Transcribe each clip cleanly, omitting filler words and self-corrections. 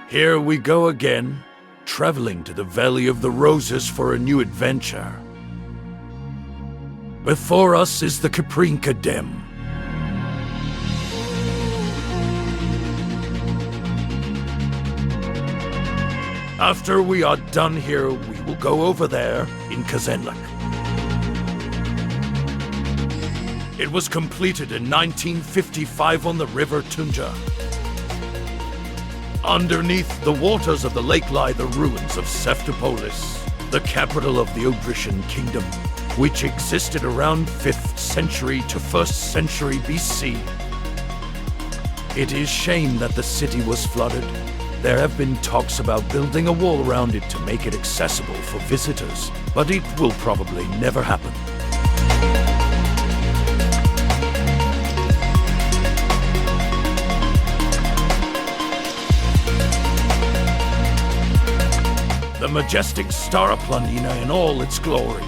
Here we go again, traveling to the Valley of the Roses for a new adventure. Before us is the Koprinka Dam. After we are done here, we will go over there in Kazanlak. It was completed in 1955 on the river Tunja. Underneath the waters of the lake lie the ruins of Sappheiros, the capital of the Odrysian kingdom, which existed around 5th century to 1st century BC. It is shame that the city was flooded. There have been talks about building a wall around it to make it accessible for visitors, but it will probably never happen. The majestic Stara Planina in all its glory.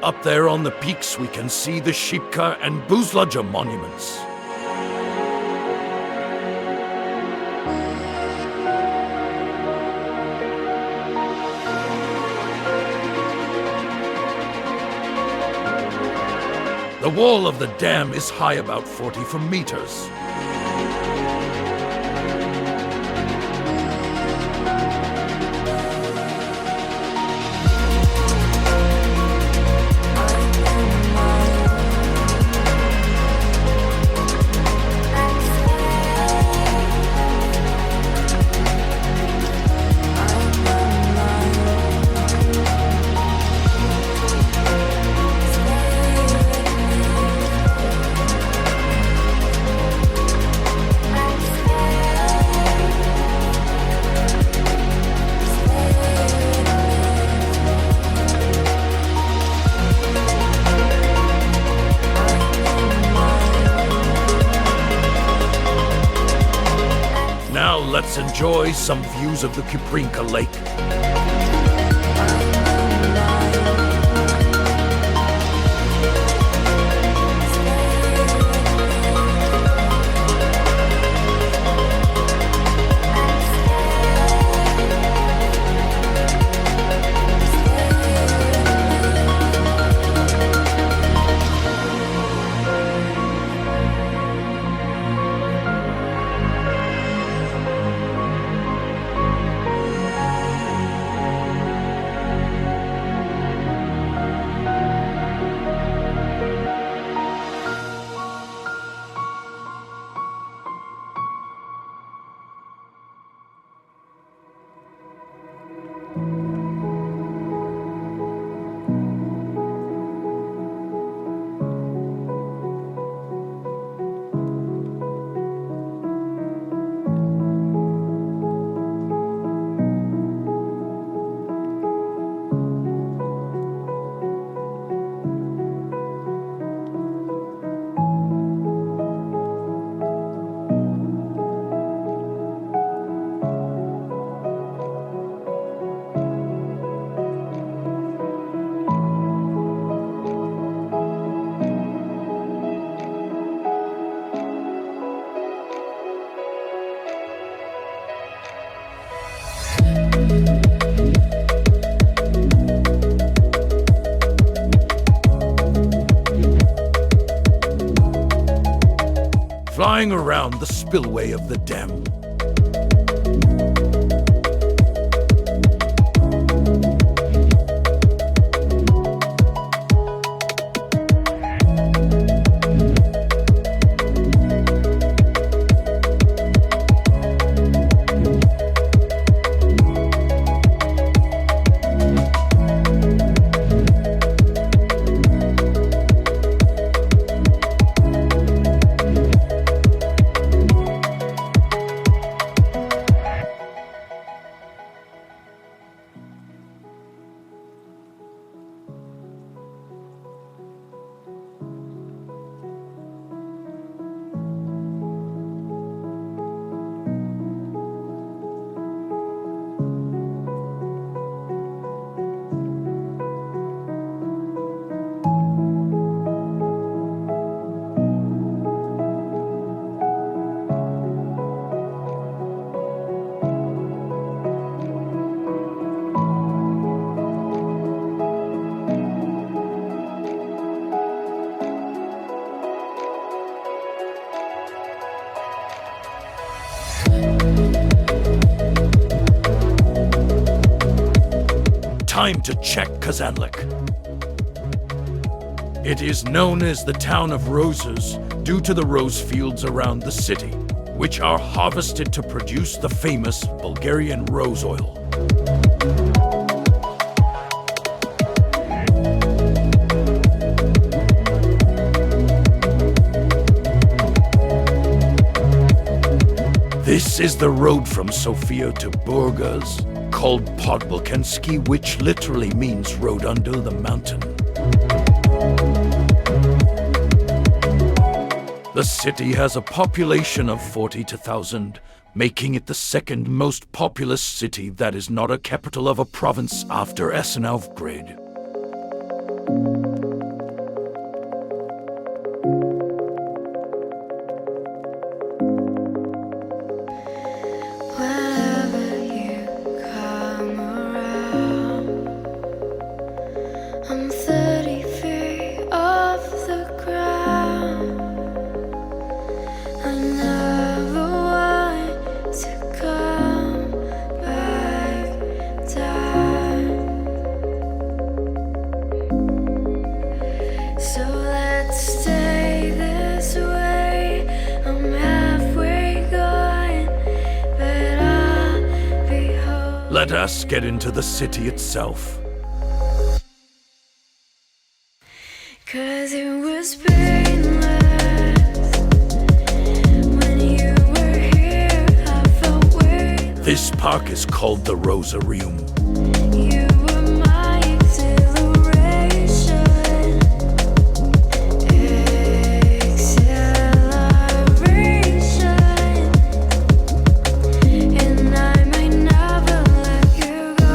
Up there on the peaks we can see the Shipka and Buzlaja monuments. The wall of the dam is high about 44 meters. Now let's enjoy some views of the Koprinka Lake. Flying around the spillway of the dam, time to check Kazanlak. It is known as the town of roses due to the rose fields around the city, which are harvested to produce the famous Bulgarian rose oil. This is the road from Sofia to Burgas, called Podbolkanski, which literally means road under the mountain. The city has a population of 42,000, making it the second most populous city that is not a capital of a province after Esenovgrad. Let us get into the city itself. 'Cause it was painless when you were here. I felt weight. This park is called the Rosarium. You were my exhilaration. Exhilaration. And I might never let you go.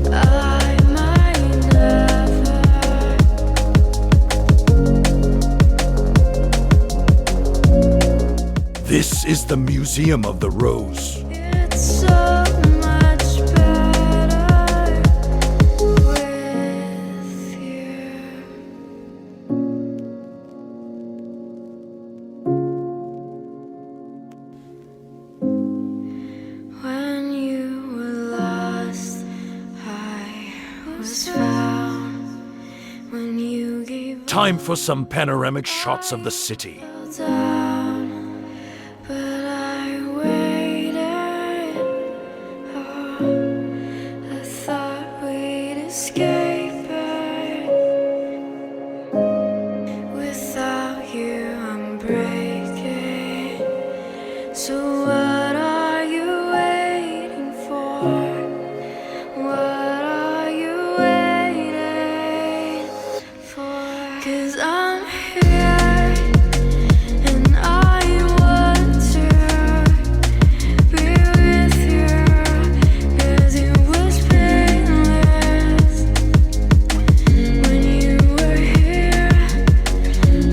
I might never. This is the Museum of the Rose. It's so much better with you. When you were lost, I was found. When you gave Time for some panoramic shots of the city. down, but I waited. Oh, I thought we'd escape it. Without you, I'm breaking. So what are you waiting for? What are you waiting for? 'Cause I'm here and I want to be with you. 'Cause it was painless when you were here.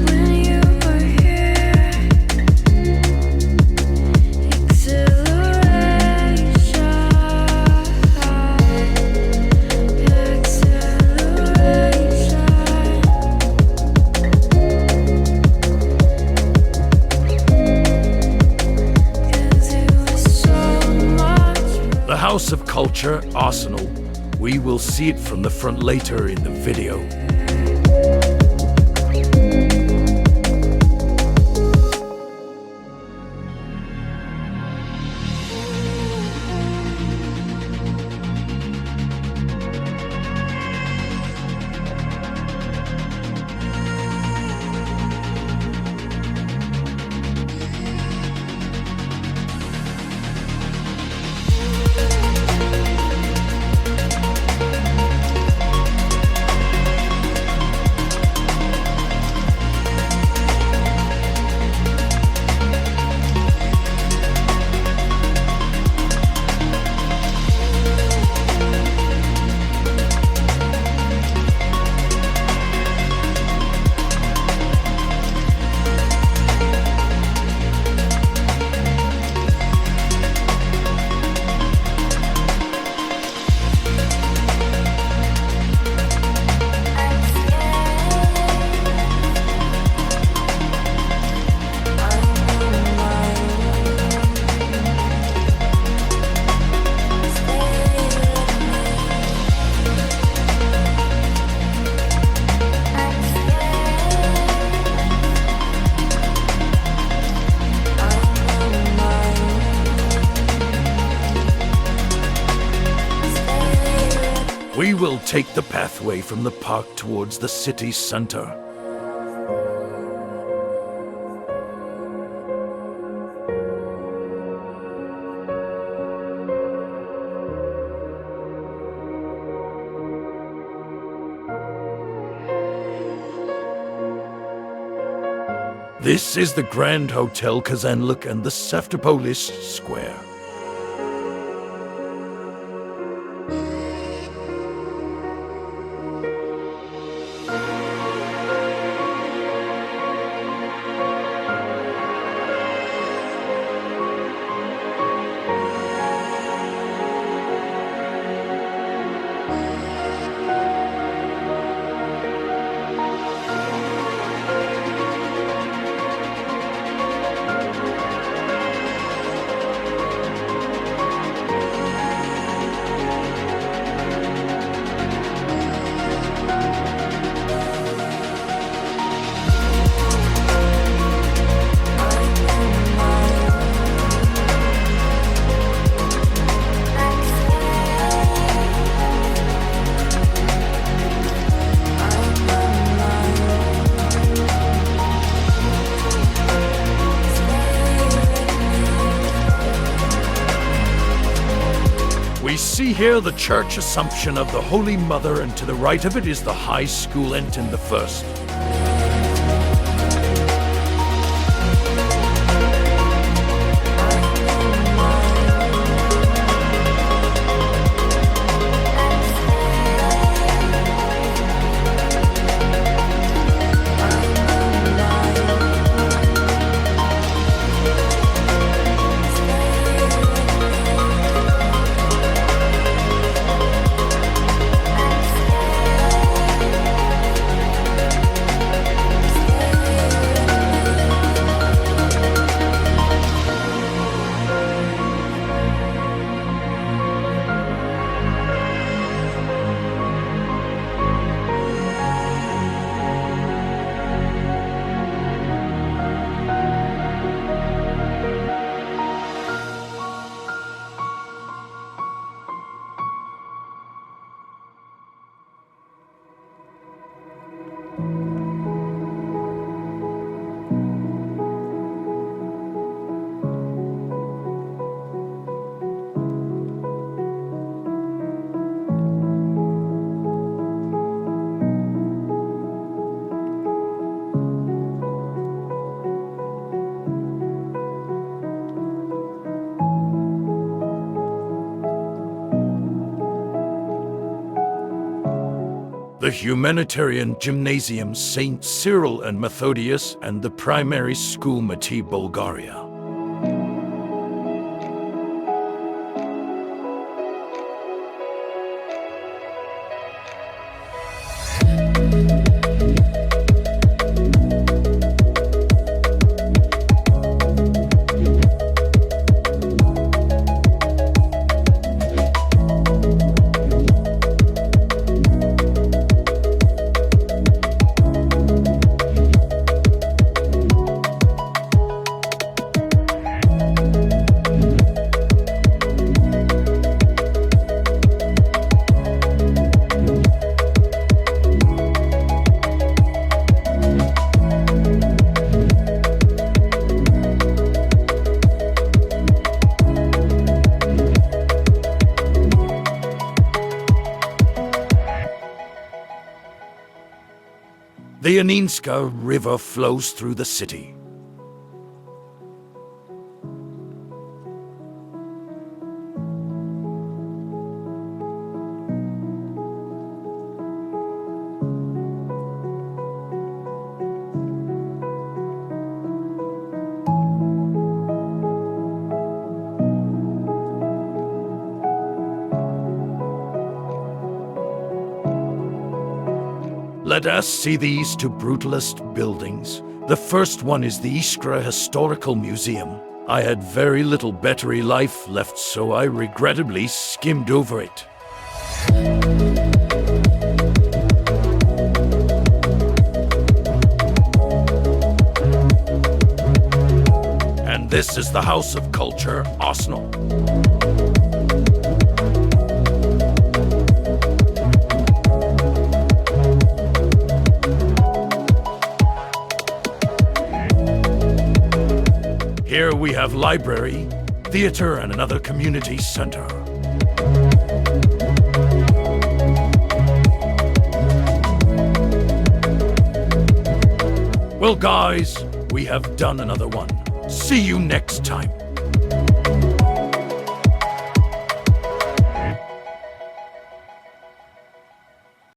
When you were here. Exhilaration. The House of Culture, Arsenal. We will see it from the front later in the video. We will take the pathway from the park towards the city center. This is the Grand Hotel Kazanlak and the Sappheiros Square. We see here the church Assumption of the Holy Mother, and to the right of it is the high school Anton the First. The Humanitarian Gymnasium St. Cyril and Methodius, and the Primary School Mati, Bulgaria. The Onycs River flows through the city. Let us see these two Brutalist buildings. The first one is the Iskra Historical Museum. I had very little battery life left, so I regrettably skimmed over it. And this is the House of Culture, Arsenal. we have library, theater, and another community center. Well, guys, we have done another one. See you next time.